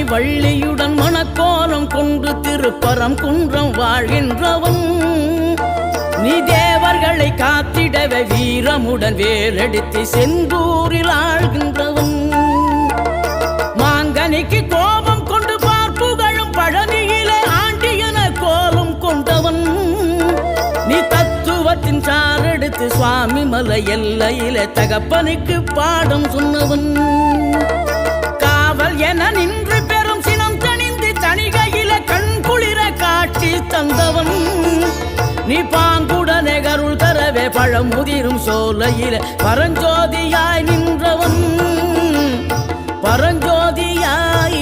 வள்ளியுடன் மணக்கோலம் கொண்டு திருப்பரம் குன்றம் வாழ்கின்றவன். நீ தேவர்களை காத்திடவே வீரமுடன் வேலெடுத்து செந்தூரில் ஆழ்கின்றவன். மாங்கனிக்கு கோபம் கொண்டு பார்ப்புகழும் பழனியிலே ஆண்டியன கோலம் கொண்டவன். நீ தத்துவத்தின் சாரெடுத்து சுவாமி மலை எல்லையிலே தகப்பனுக்கு பாடம் சொன்னவன். காவல் என நின்று பெரும் சினம் தணிந்து தணிகையில கண் குளிர காட்சி தந்தவன். நீ பாங்குடனே கருள் தரவே பழமுதிரும் சோலையில பரஞ்சோதியாய் நின்றவன். பரஞ்சோதியாய்